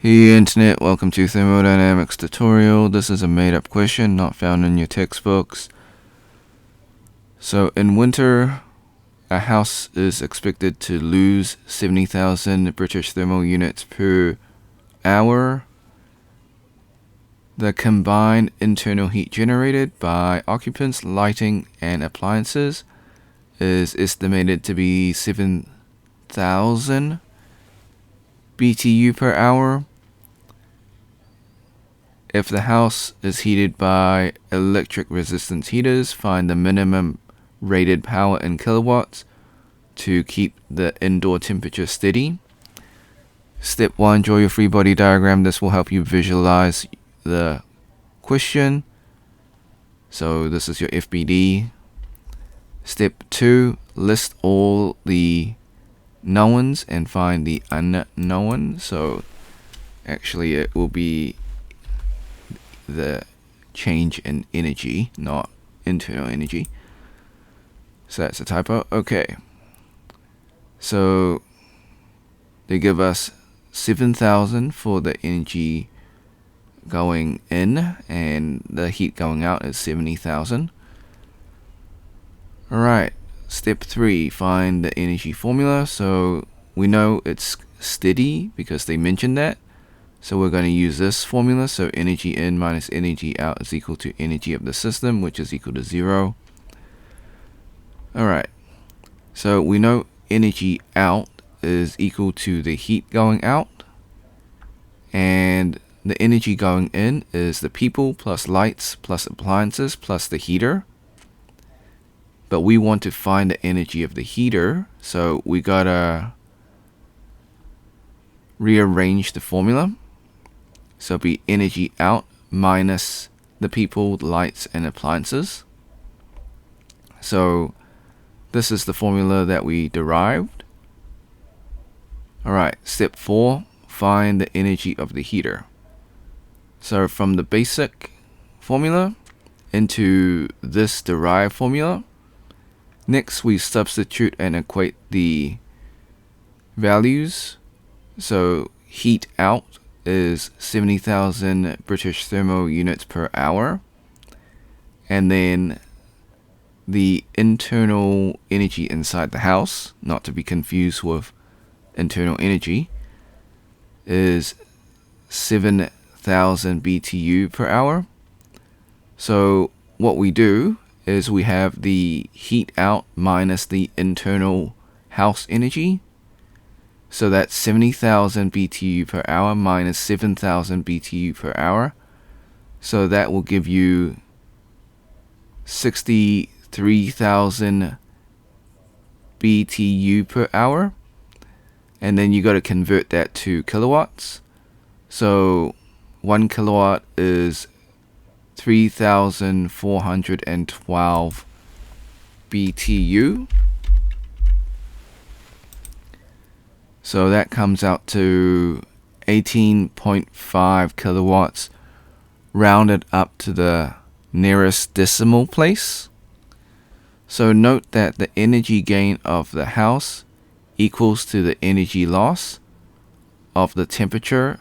Hey Internet, welcome to Thermodynamics tutorial. This is a made-up question not found in your textbooks. So in winter, a house is expected to lose 70,000 British thermal units per hour. The combined internal heat generated by occupants, lighting, and appliances is estimated to be 7,000 BTU per hour. If the house is heated by electric resistance heaters, find the minimum rated power in kilowatts to keep the indoor temperature steady. Step 1, draw your free body diagram. This will help you visualize the question. So this is your FBD. Step 2, list all the knowns and find the unknown. So actually it will be the change in energy, not internal energy. So that's a typo. Okay. So they give us 7,000 for the energy going in, and the heat going out is 70,000. Alright, step 3, find the energy formula. So we know it's steady because they mentioned that. So we're going to use this formula. So energy in minus energy out is equal to energy of the system, which is equal to 0. Alright, so we know energy out is equal to the heat going out, and the energy going in is the people plus lights plus appliances plus the heater. But we want to find the energy of the heater, so we gotta rearrange the formula. So it'll be energy out minus the people, lights, and appliances. So this is the formula that we derived. Alright, step 4, find the energy of the heater. So from the basic formula into this derived formula. Next we substitute and equate the values. So heat out is 70,000 British thermal units per hour, and then the internal energy inside the house, not to be confused with internal energy, is 7,000 BTU per hour. So what we do is we have the heat out minus the internal house energy. So that's 70,000 BTU per hour minus 7,000 BTU per hour. So that will give you 63,000 BTU per hour. And then you got to convert that to kilowatts. So 1 kilowatt is 3,412 BTU. So that comes out to 18.5 kilowatts, rounded up to the nearest decimal place. So note that the energy gain of the house equals to the energy loss of the temperature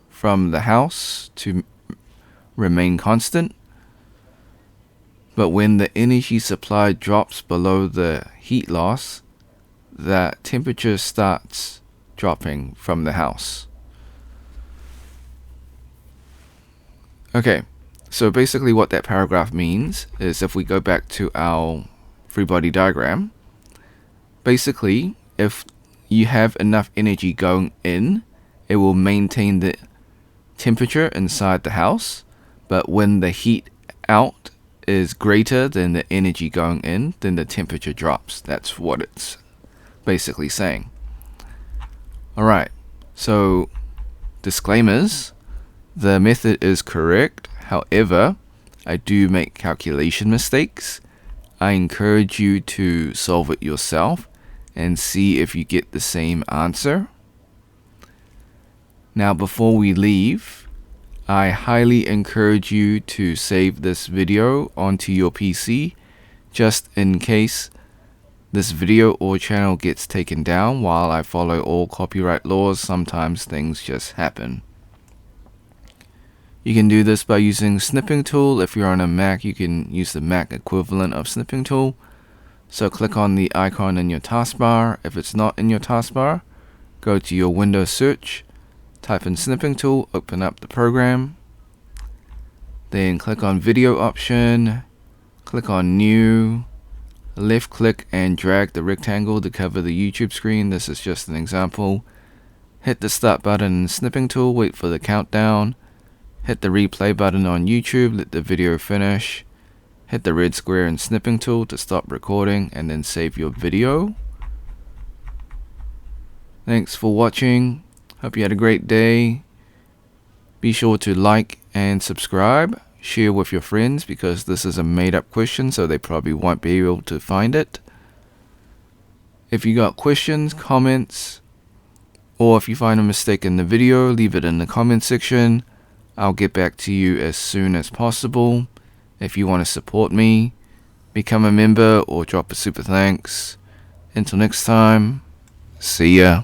from the house to remain constant. But when the energy supply drops below the heat loss, the temperature starts dropping from the house. Okay, so basically what that paragraph means is, if we go back to our free body diagram, basically if you have enough energy going in, it will maintain the temperature inside the house. But when the heat out is greater than the energy going in, then the temperature drops. That's what it's basically saying. Alright, so disclaimers. The method is correct. However, I do make calculation mistakes. I encourage you to solve it yourself and see if you get the same answer. Now, before we leave, I highly encourage you to save this video onto your PC, just in case this video or channel gets taken down. While I follow all copyright laws, sometimes things just happen. You can do this by using snipping tool. If you're on a Mac, you can use the Mac equivalent of snipping tool. So click on the icon in your taskbar. If it's not in your taskbar, go to your Windows search, type in snipping tool, open up the program. Then click on video option, click on new, left click and drag the rectangle to cover the YouTube screen. This is just an example. Hit the start button in snipping tool, wait for the countdown. Hit the replay button on YouTube, let the video finish. Hit the red square in snipping tool to stop recording and then save your video. Thanks for watching. Hope you had a great day. Be sure to like and subscribe. Share with your friends because this is a made up question, so they probably won't be able to find it. If you got questions, comments, or if you find a mistake in the video, leave it in the comment section. I'll get back to you as soon as possible. If you want to support me, become a member or drop a super thanks. Until next time, see ya.